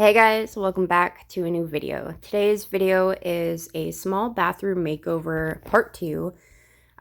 Hey guys, welcome back to a new video. Today's video is a small bathroom makeover part 2.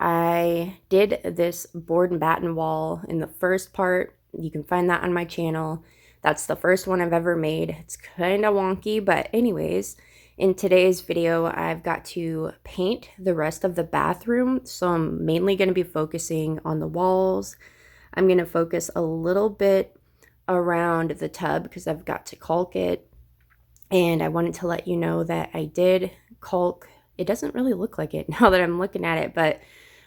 I did this board and batten wall in the first part. You can find that on my channel. That's the first one I've ever made. It's kind of wonky, but anyways, in today's video, I've got to paint the rest of the bathroom. So I'm mainly going to be focusing on the walls. I'm going to focus a little bit around the tub because I've got to caulk it. And I wanted to let you know that I did caulk. It doesn't really look like it now that I'm looking at it, but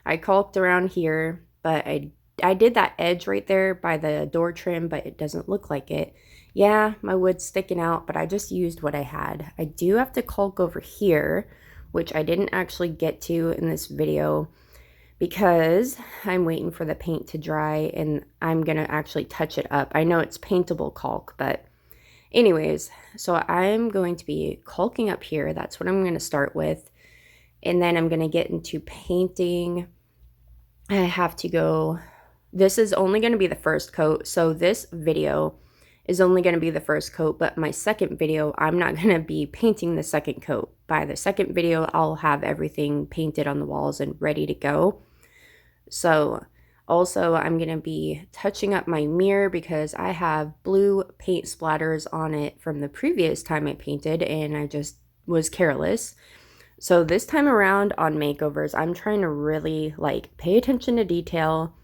I caulked around here, but I did that edge right there by the door trim, but it doesn't look like it. Yeah, my wood's sticking out, but I just used what I had. I do have to caulk over here, which I didn't actually get to in this video because I'm waiting for the paint to dry and I'm gonna actually touch it up. I know it's paintable caulk, but anyways, so I'm going to be caulking up here. That's what I'm going to start with. And then I'm going to get into painting. I have to go, this is only going to be the first coat. So this video is only going to be the first coat, but my second video, I'm not going to be painting the second coat. By the second video, I'll have everything painted on the walls and ready to go. So also, I'm going to be touching up my mirror because I have blue paint splatters on it from the previous time I painted and I just was careless. So this time around on makeovers, I'm trying to really pay attention to detail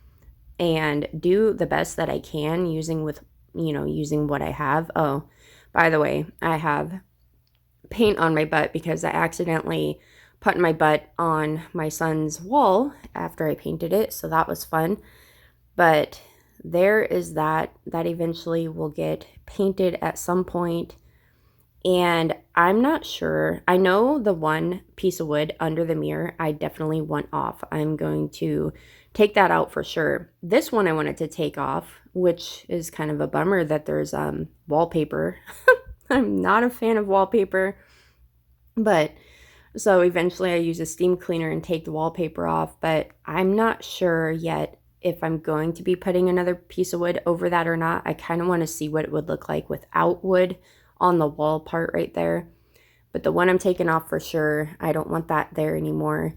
and do the best that I can using what I have. Oh, by the way, I have paint on my butt because I accidentally put my butt on my son's wall after I painted it, so that was fun. But there is that eventually will get painted at some point, and I'm not sure. I know the one piece of wood under the mirror I definitely want off. I'm going to take that out for sure. This one I wanted to take off, which is kind of a bummer that there's wallpaper. I'm not a fan of wallpaper, but so eventually I use a steam cleaner and take the wallpaper off, but I'm not sure yet if I'm going to be putting another piece of wood over that or not. I kind of want to see what it would look like without wood on the wall part right there. But the one I'm taking off for sure, I don't want that there anymore.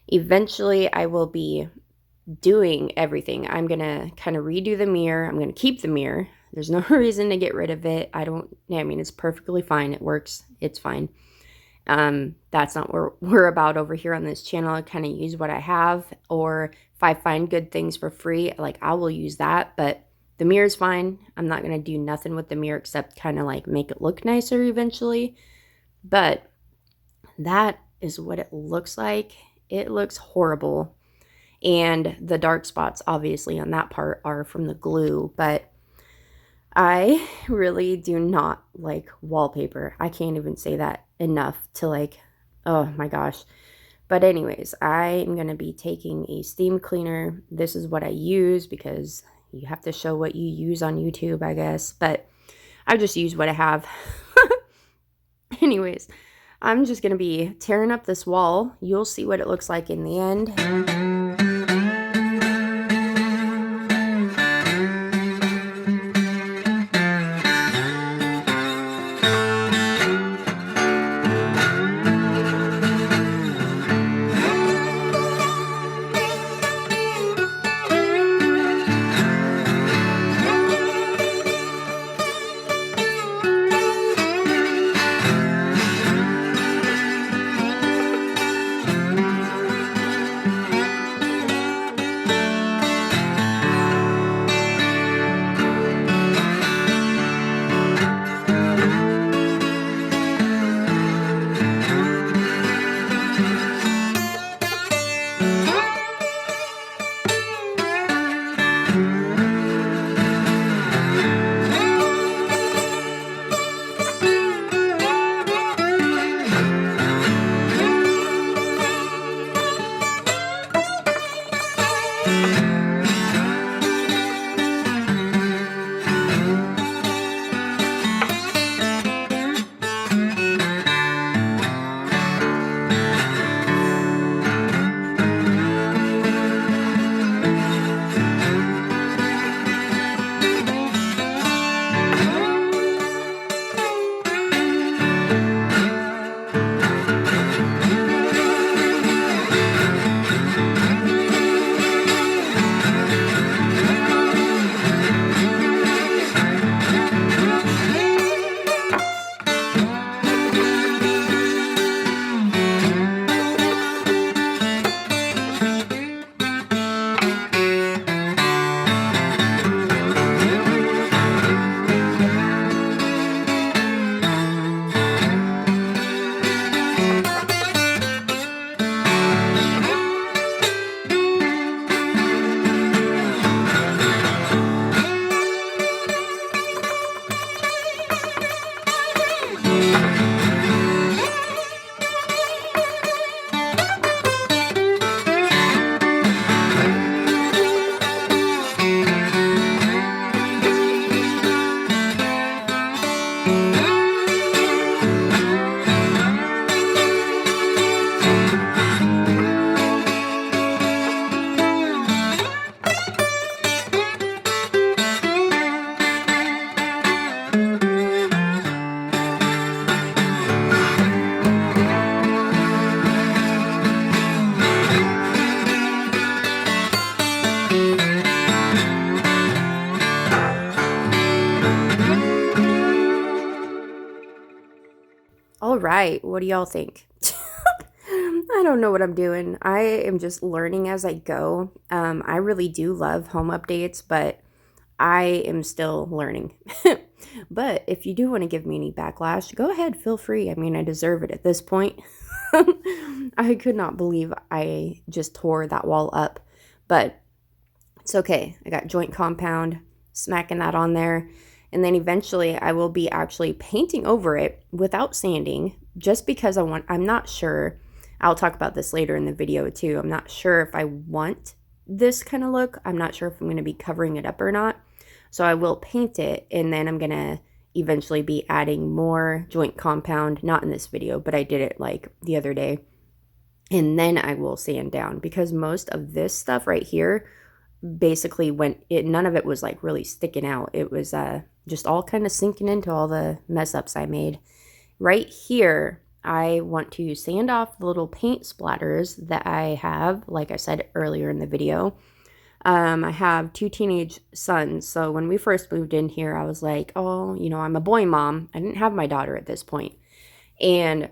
Eventually I will be doing everything. I'm going to kind of redo the mirror. I'm going to keep the mirror. There's no reason to get rid of it. I mean, it's perfectly fine. It works. It's fine. That's not what we're about over here on this channel. I kind of use what I have, or if I find good things for free, I will use that. But the mirror's fine. I'm not going to do nothing with the mirror except kind of make it look nicer eventually. But that is what it looks like. It looks horrible. And the dark spots obviously on that part are from the glue, but I really do not like wallpaper. I can't even say that enough to oh my gosh. But anyways, I am going to be taking a steam cleaner. This is what I use because you have to show what you use on YouTube, I guess. But I just use what I have. Anyways, I'm just going to be tearing up this wall. You'll see what it looks like in the end. right. What do y'all think? I don't know what I'm doing. I am just learning as I go. I really do love home updates, but I am still learning. But if you do want to give me any backlash, go ahead, feel free. I mean, I deserve it at this point. I could not believe I just tore that wall up, but it's okay. I got joint compound, smacking that on there. And then eventually I will be actually painting over it without sanding, just because I'm not sure. I'll talk about this later in the video too. I'm not sure if I want this kind of look. I'm not sure if I'm going to be covering it up or not. So I will paint it, and then I'm going to eventually be adding more joint compound, not in this video, but I did it like the other day. And then I will sand down, because most of this stuff right here basically none of it was like really sticking out. It was just all kind of sinking into all the mess ups I made. Right here, I want to sand off the little paint splatters that I have, like I said earlier in the video. I have 2 teenage sons, so when we first moved in here, I was like, oh, I'm a boy mom. I didn't have my daughter at this point. And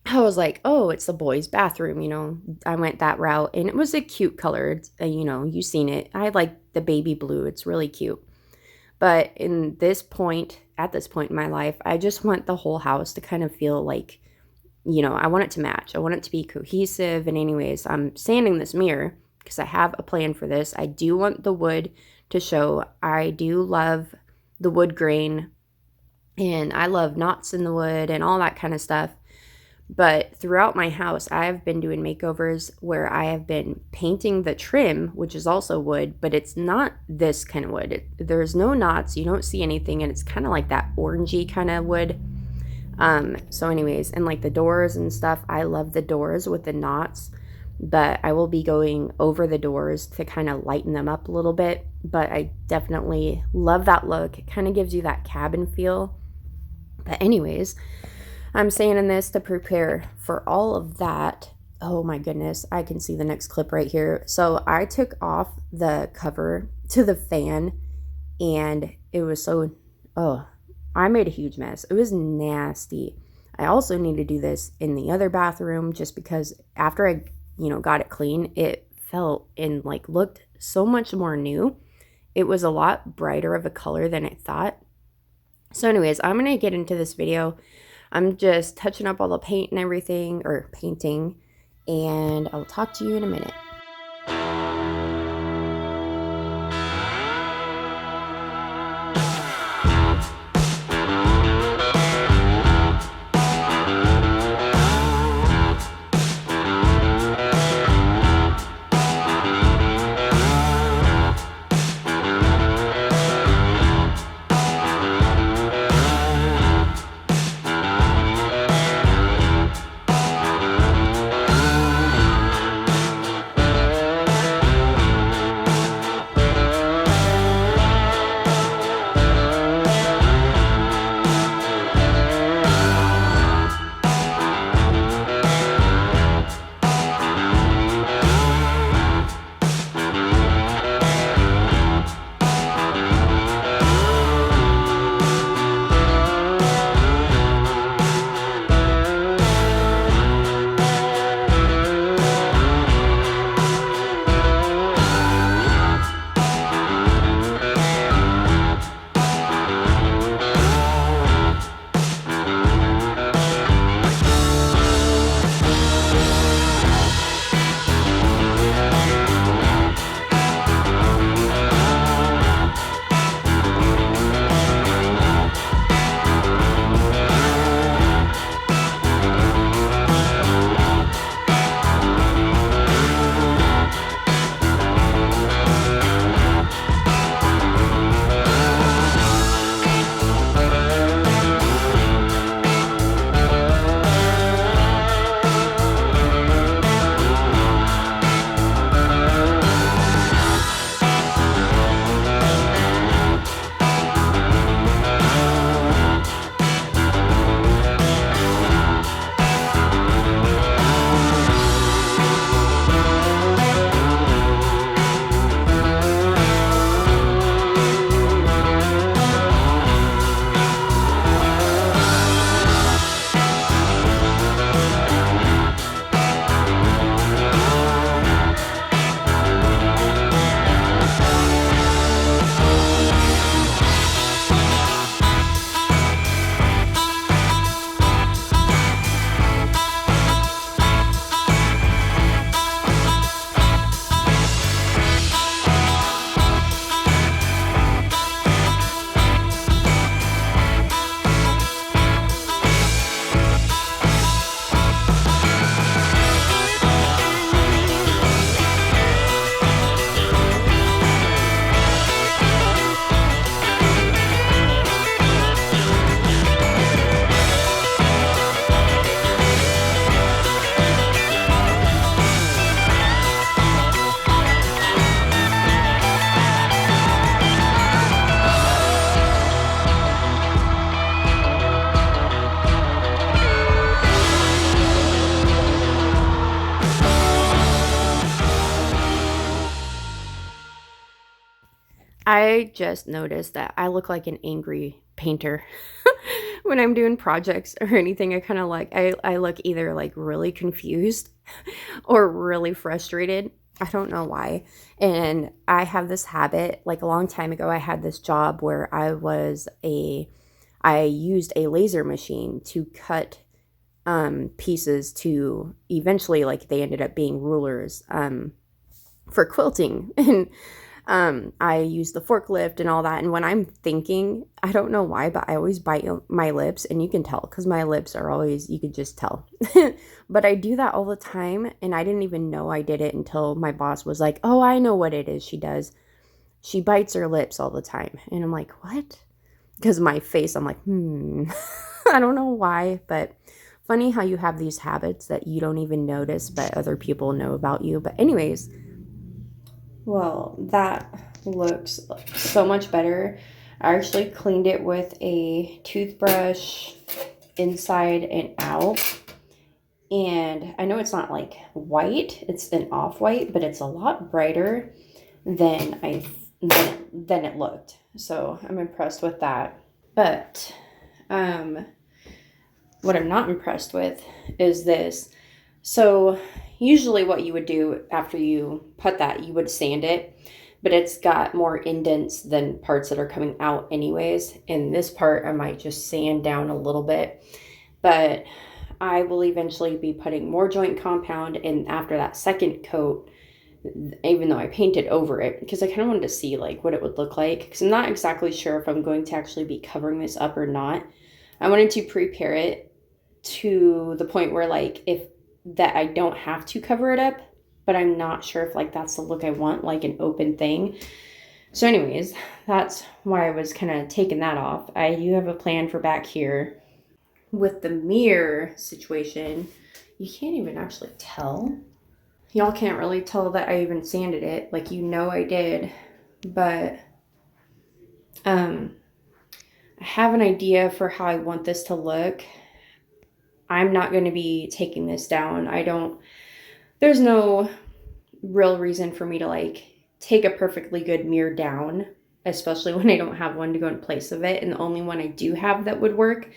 I was like, oh, it's the boys' bathroom, I went that route, and it was a cute color. You've seen it. I like the baby blue. It's really cute. But at this point in my life, I just want the whole house to kind of feel like, I want it to match. I want it to be cohesive. And anyways, I'm sanding this mirror because I have a plan for this. I do want the wood to show. I do love the wood grain, and I love knots in the wood and all that kind of stuff. But throughout my house, I've been doing makeovers where I have been painting the trim, which is also wood, but it's not this kind of wood. There's no knots. You don't see anything, and it's kind of like that orangey kind of wood. So anyways, and like the doors and stuff, I love the doors with the knots, but I will be going over the doors to kind of lighten them up a little bit. But I definitely love that look. It kind of gives you that cabin feel. But anyways, I'm sanding this to prepare for all of that. Oh my goodness, I can see the next clip right here. So I took off the cover to the fan, and it was I made a huge mess. It was nasty. I also need to do this in the other bathroom, just because after I, got it clean, it felt and looked so much more new. It was a lot brighter of a color than I thought. So anyways, I'm going to get into this video. I'm just touching up all the paint and everything, or painting, and I'll talk to you in a minute. I just noticed that I look like an angry painter when I'm doing projects or anything. I kind of like, I look either like really confused or really frustrated. I don't know why. And I have this habit, like a long time ago, I had this job where I used a laser machine to cut pieces to eventually, like, they ended up being rulers for quilting. And I use the forklift and all that. And when I'm thinking, I don't know why, but I always bite my lips, and you can tell because my lips are always, you could just tell. But I do that all the time, and I didn't even know I did it until my boss was like, "Oh, I know what it is she does. She bites her lips all the time." And I'm like, "What?" Because my face, I'm like, I don't know why, but funny how you have these habits that you don't even notice, but other people know about you. But anyways, well, that looks so much better. I actually cleaned it with a toothbrush inside and out. And I know it's not like white, it's an off-white, but it's a lot brighter than than it looked. So I'm impressed with that. But what I'm not impressed with is this. So usually what you would do after you put that, you would sand it, but it's got more indents than parts that are coming out anyways. In this part, I might just sand down a little bit, but I will eventually be putting more joint compound in after that second coat, even though I painted over it, because I kind of wanted to see like what it would look like, because I'm not exactly sure if I'm going to actually be covering this up or not. I wanted to prepare it to the point where like if that I don't have to cover it up, but I'm not sure if like that's the look I want, like an open thing. So anyways, that's why I was kind of taking that off. I do have a plan for back here. With the mirror situation, you can't even actually tell. Y'all can't really tell that I even sanded it, like, you know, I did, but I have an idea for how I want this to look. I'm not going to be taking this down. There's no real reason for me to like take a perfectly good mirror down, especially when I don't have one to go in place of it. And the only one I do have that would work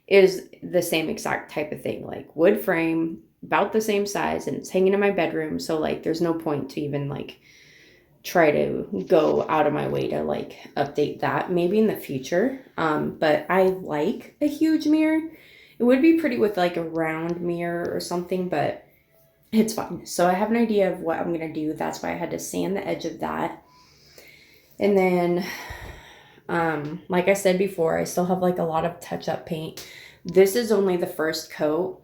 is the same exact type of thing, like wood frame, about the same size, and it's hanging in my bedroom. So like there's no point to even like try to go out of my way to like update that, maybe in the future. But I like a huge mirror. It would be pretty with like a round mirror or something, but it's fine. So I have an idea of what I'm going to do. That's why I had to sand the edge of that. And then, like I said before, I still have like a lot of touch-up paint. This is only the first coat.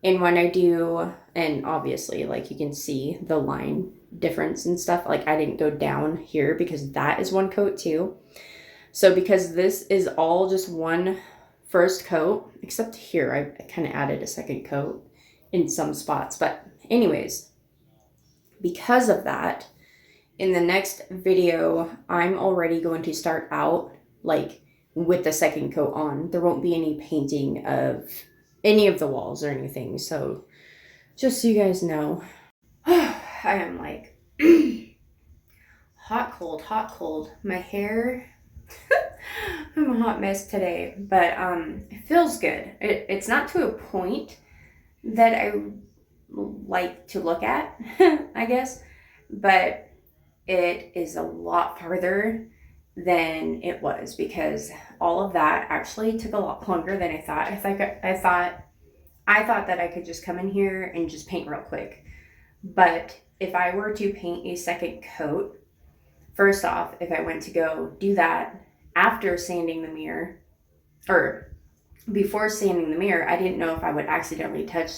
And when I do, and obviously like you can see the line difference and stuff, like I didn't go down here because that is one coat too. So because this is all just one first coat, except here, I kind of added a second coat in some spots. But anyways, because of that, in the next video, I'm already going to start out like with the second coat on. There won't be any painting of any of the walls or anything. So just so you guys know, I am like hot, cold. My hair, I'm a hot mess today, but it feels good. It's not to a point that I like to look at, I guess, but it is a lot farther than it was because all of that actually took a lot longer than I thought. I thought that I could just come in here and just paint real quick. But if I were to paint a second coat, first off, if I went to go do that after sanding the mirror, or before sanding the mirror, I didn't know if I would accidentally touch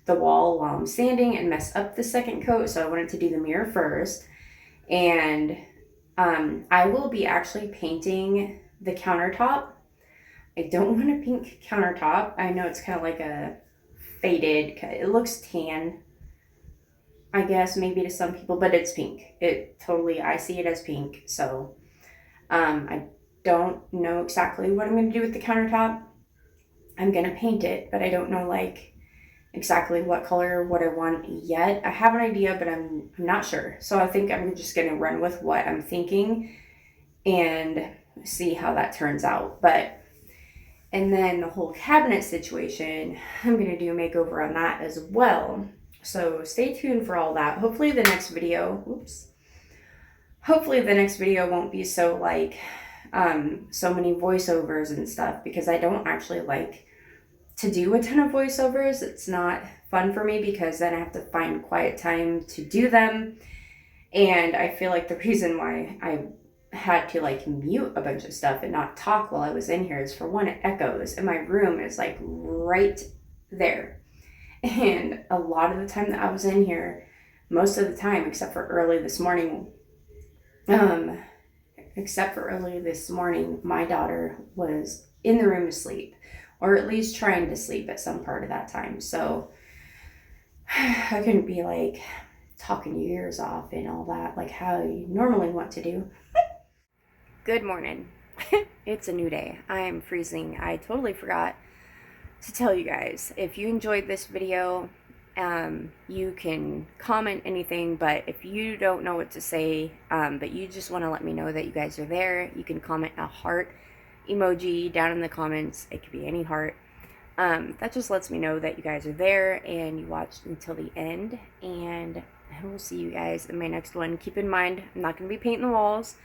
the wall while I'm sanding and mess up the second coat. So I wanted to do the mirror first. And I will be actually painting the countertop. I don't want a pink countertop. I know it's kind of like a faded, it looks tan, I guess, maybe to some people, but it's pink. I see it as pink. So I don't know exactly what I'm going to do with the countertop. I'm going to paint it, but I don't know like exactly what color, what I want yet. I have an idea, but I'm not sure. So I think I'm just going to run with what I'm thinking. and see how that turns out. And then the whole cabinet situation, I'm going to do a makeover on that as well. So stay tuned for all that. Hopefully the next video won't be so like so many voiceovers and stuff, because I don't actually like to do a ton of voiceovers. It's not fun for me because then I have to find quiet time to do them. And I feel like the reason why I had to like mute a bunch of stuff and not talk while I was in here is, for one, it echoes, and my room is like right there. And a lot of the time that I was in here, most of the time, except for early this morning, my daughter was in the room asleep, or at least trying to sleep at some part of that time. So I couldn't be like talking your ears off and all that, like how you normally want to do. Good morning. It's a new day. I am freezing. I totally forgot to tell you guys, if you enjoyed this video, you can comment anything, but if you don't know what to say, but you just want to let me know that you guys are there, you can comment a heart emoji down in the comments. It could be any heart. That just lets me know that you guys are there and you watched until the end, and I will see you guys in my next one. Keep in mind, I'm not going to be painting the walls.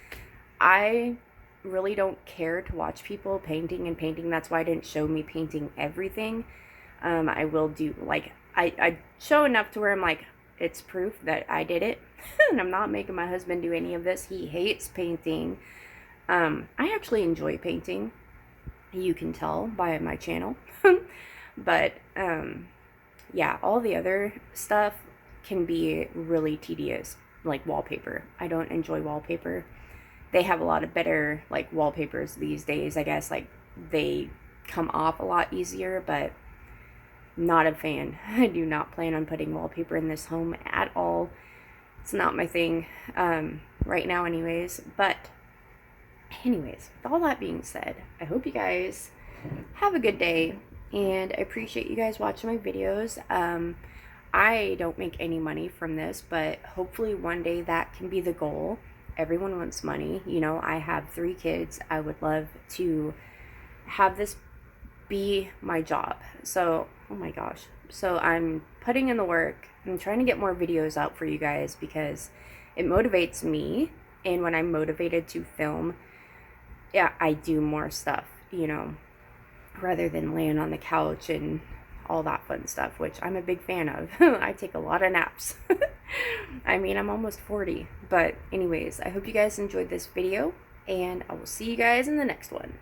I really don't care to watch people painting. That's why I didn't show me painting everything. I will do, like, I show enough to where I'm like, it's proof that I did it. And I'm not making my husband do any of this. He hates painting. I actually enjoy painting. You can tell by my channel. But yeah, all the other stuff can be really tedious, like wallpaper. I don't enjoy wallpaper. They have a lot of better like wallpapers these days, I guess. Like, they come off a lot easier, but not a fan. I do not plan on putting wallpaper in this home at all. It's not my thing right now anyways. But anyways, with all that being said, I hope you guys have a good day, and I appreciate you guys watching my videos. I don't make any money from this, but hopefully one day that can be the goal. Everyone wants money. You know, I have 3 kids. I would love to have this be my job. So, oh my gosh. So I'm putting in the work. I'm trying to get more videos out for you guys because it motivates me. And when I'm motivated to film, yeah, I do more stuff, you know, rather than laying on the couch and all that fun stuff, which I'm a big fan of. I take a lot of naps. I mean, I'm almost 40. But anyways, I hope you guys enjoyed this video, and I will see you guys in the next one.